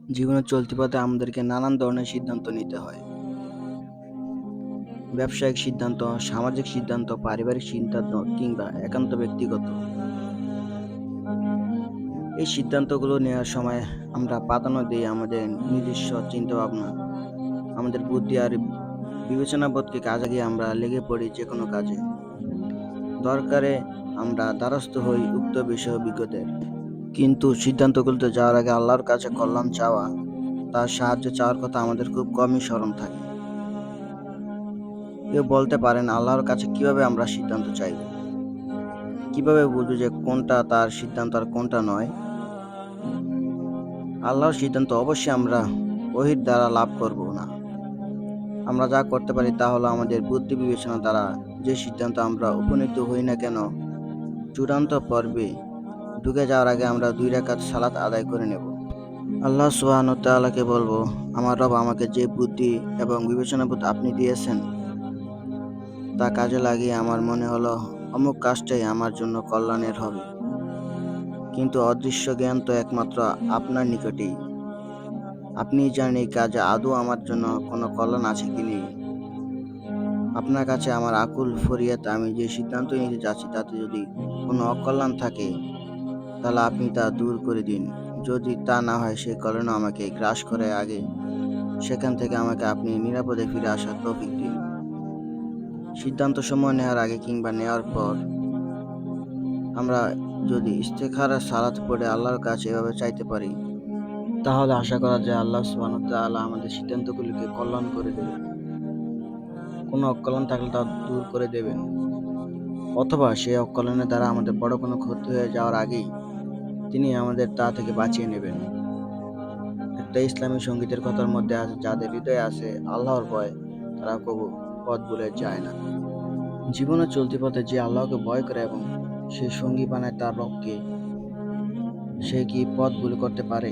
জীবনের চলতি পথে আমাদেরকে নানান ধরনের সিদ্ধান্ত নিতে হয়। ব্যবসায়িক সিদ্ধান্ত, সামাজিক সিদ্ধান্ত, পারিবারিক সিদ্ধান্ত কিংবা একান্ত ব্যক্তিগত। এই সিদ্ধান্তগুলো নেওয়ার সময় আমরা প্রাধান্য দিই আমাদের নিজস্ব চিন্তাভাবনা, আমাদের বুদ্ধি আর বিবেচনাবোধকে কাজে লাগিয়ে আমরা লেগে পড়ি যেকোনো কাজে। দরকারে আমরা দ্বারস্থ হই উক্ত বিষয় অভিজ্ঞদের। কিন্তু সিদ্ধান্তগুলোতে যাওয়ার আগে আল্লাহর কাছে কল্যাণ চাওয়া, তার সাহায্য চাওয়ার কথা আমাদের খুব কমই স্মরণ থাকে। কেউ বলতে পারেন আল্লাহর কাছে কিভাবে আমরা সিদ্ধান্ত চাইব? কিভাবে বুঝবো যে কোনটা তার সিদ্ধান্ত আর কোনটা নয়? আল্লাহর সিদ্ধান্ত অবশ্যই আমরা ওহীর দ্বারা লাভ করব না। আমরা যা করতে পারি তা হলো আমাদের বুদ্ধি বিবেচনা দ্বারা যে সিদ্ধান্ত আমরা উপনীত হই না কেন, চূড়ান্ত পর্বে ঢুকে যাওয়ার আগে আমরা 2 রাকাত সালাত আদায় করে নেব। আল্লাহ সুবহানাহু ওয়া তাআলাকে বলবো, আমার রব আমাকে যে বুদ্ধি এবং বিবেচনাবোধ আপনি দিয়েছেন তা কাজে লাগিয়ে আমার মনে হলো অমুক কাজটাই আমার জন্য কল্যাণের হবে। কিন্তু অদৃশ্য জ্ঞান তো একমাত্র আপনার নিকটেই। আপনিই জানেন এই কাজে আদৌ আমার জন্য কোনো কল্যাণ আছে কি নেই। আপনার কাছে আমার আকুল ফরিয়াদ, আমি যে সিদ্ধান্ত নিতে যাচ্ছি তাতে যদি কোনো অকল্যাণ থাকে তাহলে আপনি তা দূর করে দিন। যদি তা না হয় সেই কল্যাণ আমাকে গ্রাস করে আগে সেখান থেকে আমাকে আপনি নিরাপদে ফিরে আসার তৌফিক দিন। সিদ্ধান্ত সময় নেওয়ার আগে কিংবা নেওয়ার পর আমরা যদি ইস্তেখারা সালাত পড়ে আল্লাহর কাছে এভাবে চাইতে পারি, তাহলে আশা করা যায় আল্লাহ সুবহানাহু ওয়া তাআলা আমাদের সিদ্ধান্তগুলিকে কল্যাণ করে দেবেন। কোনো অকল্যাণ থাকলে তা দূর করে দেবেন, অথবা সেই অকল্যাণের দ্বারা আমাদের বড় কোনো ক্ষতি হয়ে যাওয়ার আগেই তিনি আমাদের তা থেকে বাঁচিয়ে নেবেন। একটা ইসলামী সঙ্গীতের কথার মধ্যে আছে, যাদের হৃদয়ে আছে আল্লাহর ভয় তারা কবু পথ ভুলে যায় না। জীবনের চলতি পথে যে আল্লাহকে ভয় করে এবং সে সঙ্গী বানায় তার রবকে, সে কি পথ ভুল করতে পারে?